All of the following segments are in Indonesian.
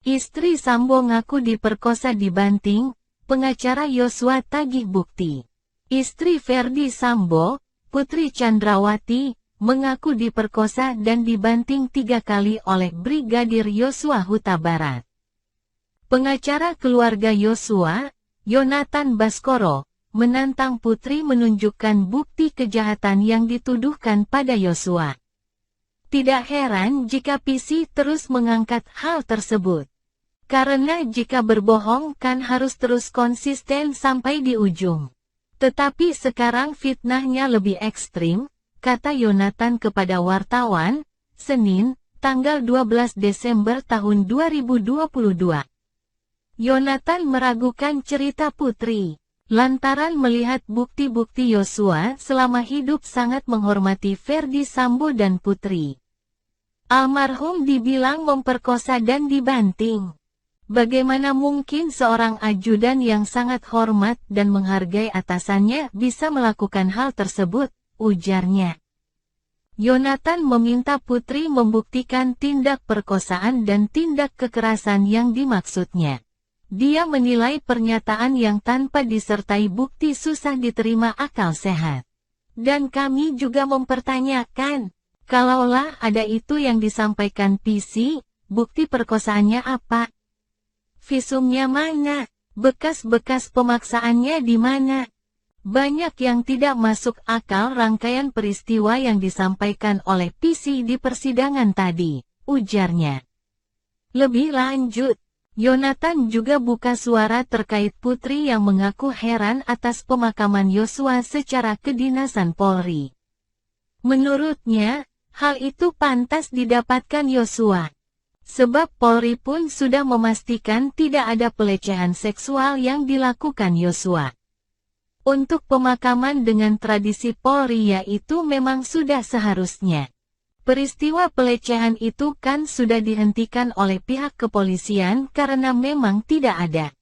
Istri Sambo ngaku diperkosa di Banting, pengacara Yosua tagih bukti. Istri Ferdi Sambo, Putri Chandrawati, mengaku diperkosa dan dibanting 3 kali oleh Brigadir Yosua Huta Barat. Pengacara keluarga Yosua, Yonatan Baskoro, menantang Putri menunjukkan bukti kejahatan yang dituduhkan pada Yosua. Tidak heran jika PC terus mengangkat hal tersebut. Karena jika berbohong kan harus terus konsisten sampai di ujung. Tetapi sekarang fitnahnya lebih ekstrim, kata Yonatan kepada wartawan, Senin, tanggal 12 Desember tahun 2022. Yonatan meragukan cerita Putri, lantaran melihat bukti-bukti Yosua selama hidup sangat menghormati Ferdi Sambo dan Putri. Almarhum dibilang memperkosa dan dibanting. Bagaimana mungkin seorang ajudan yang sangat hormat dan menghargai atasannya bisa melakukan hal tersebut, ujarnya. Yonatan meminta Putri membuktikan tindak perkosaan dan tindak kekerasan yang dimaksudnya. Dia menilai pernyataan yang tanpa disertai bukti susah diterima akal sehat. Dan kami juga mempertanyakan, kalaulah ada itu yang disampaikan PC, bukti perkosaannya apa? Visumnya mana? Bekas-bekas pemaksaannya di mana? Banyak yang tidak masuk akal rangkaian peristiwa yang disampaikan oleh PC di persidangan tadi, ujarnya. Lebih lanjut, Yonatan juga buka suara terkait Putri yang mengaku heran atas pemakaman Yosua secara kedinasan Polri. Menurutnya, hal itu pantas didapatkan Yosua. Sebab Polri pun sudah memastikan tidak ada pelecehan seksual yang dilakukan Yosua. Untuk pemakaman dengan tradisi Polri yaitu memang sudah seharusnya. Peristiwa pelecehan itu kan sudah dihentikan oleh pihak kepolisian karena memang tidak ada.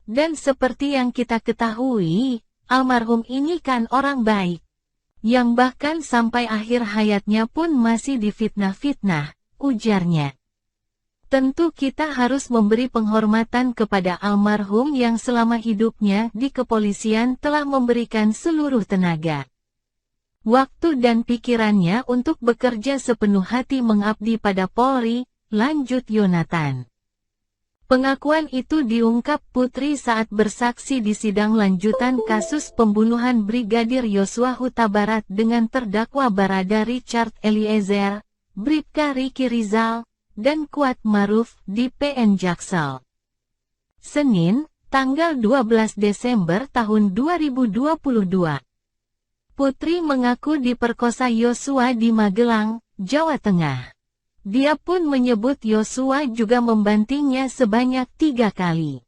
Dan seperti yang kita ketahui, almarhum ini kan orang baik. Yang bahkan sampai akhir hayatnya pun masih difitnah-fitnah, ujarnya. Tentu kita harus memberi penghormatan kepada almarhum yang selama hidupnya di kepolisian telah memberikan seluruh tenaga, waktu dan pikirannya untuk bekerja sepenuh hati mengabdi pada Polri, lanjut Yonatan. Pengakuan itu diungkap Putri saat bersaksi di sidang lanjutan kasus pembunuhan Brigadir Yosua Huta Barat dengan terdakwa Barada Richard Eliezer, Bribka Riki Rizal, dan Kuat Maruf di PN Jaksel. Senin, tanggal 12 Desember tahun 2022. Putri mengaku diperkosa Yosua di Magelang, Jawa Tengah. Dia pun menyebut Yosua juga membantingnya sebanyak 3 kali.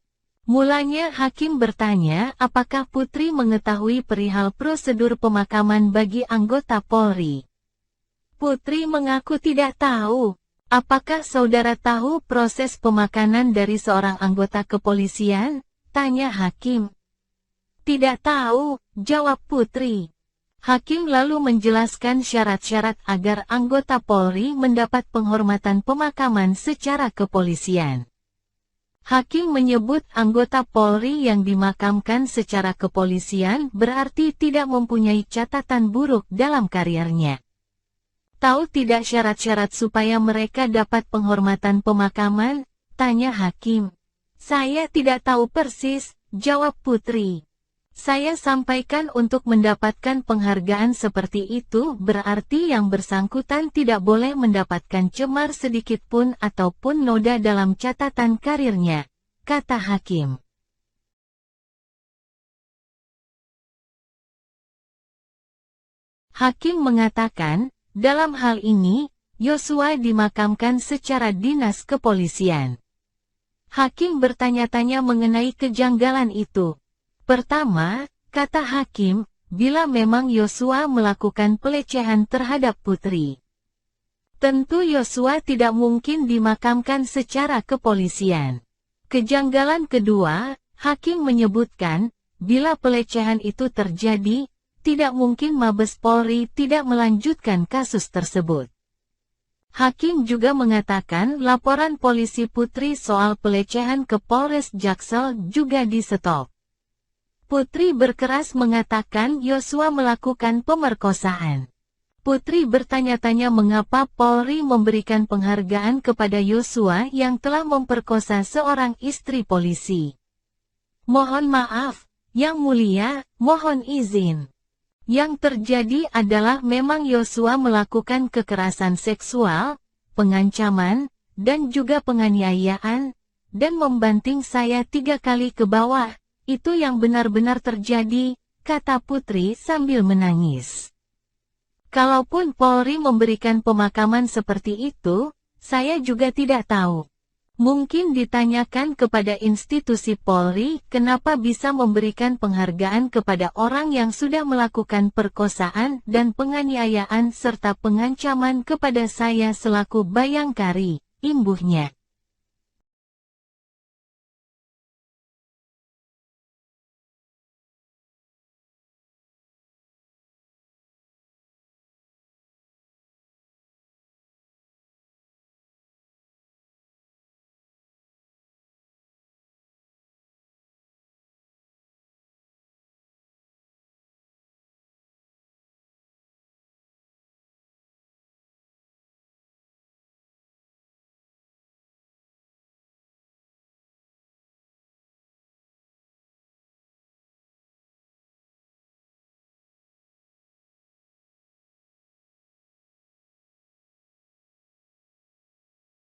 Mulanya hakim bertanya apakah Putri mengetahui perihal prosedur pemakaman bagi anggota Polri. Putri mengaku tidak tahu. Apakah saudara tahu proses pemakanan dari seorang anggota kepolisian? Tanya hakim. Tidak tahu, jawab Putri. Hakim lalu menjelaskan syarat-syarat agar anggota Polri mendapat penghormatan pemakaman secara kepolisian. Hakim menyebut anggota Polri yang dimakamkan secara kepolisian berarti tidak mempunyai catatan buruk dalam karirnya. Tahu tidak syarat-syarat supaya mereka dapat penghormatan pemakaman? Tanya hakim. Saya tidak tahu persis, jawab Putri. Saya sampaikan untuk mendapatkan penghargaan seperti itu berarti yang bersangkutan tidak boleh mendapatkan cemar sedikit pun ataupun noda dalam catatan karirnya, kata hakim. Hakim mengatakan, dalam hal ini, Yosua dimakamkan secara dinas kepolisian. Hakim bertanya-tanya mengenai kejanggalan itu. Pertama, kata hakim, bila memang Yosua melakukan pelecehan terhadap Putri, tentu Yosua tidak mungkin dimakamkan secara kepolisian. Kejanggalan kedua, hakim menyebutkan, bila pelecehan itu terjadi, tidak mungkin Mabes Polri tidak melanjutkan kasus tersebut. Hakim juga mengatakan laporan polisi Putri soal pelecehan ke Polres Jaksel juga di-stop. Putri berkeras mengatakan Yosua melakukan pemerkosaan. Putri bertanya-tanya mengapa Polri memberikan penghargaan kepada Yosua yang telah memperkosa seorang istri polisi. Mohon maaf, Yang Mulia, mohon izin. Yang terjadi adalah memang Yosua melakukan kekerasan seksual, pengancaman, dan juga penganiayaan, dan membanting saya 3 kali ke bawah. Itu yang benar-benar terjadi, kata Putri sambil menangis. Kalaupun Polri memberikan pemakaman seperti itu, saya juga tidak tahu. Mungkin ditanyakan kepada institusi Polri kenapa bisa memberikan penghargaan kepada orang yang sudah melakukan perkosaan dan penganiayaan serta pengancaman kepada saya selaku bayangkari, imbuhnya.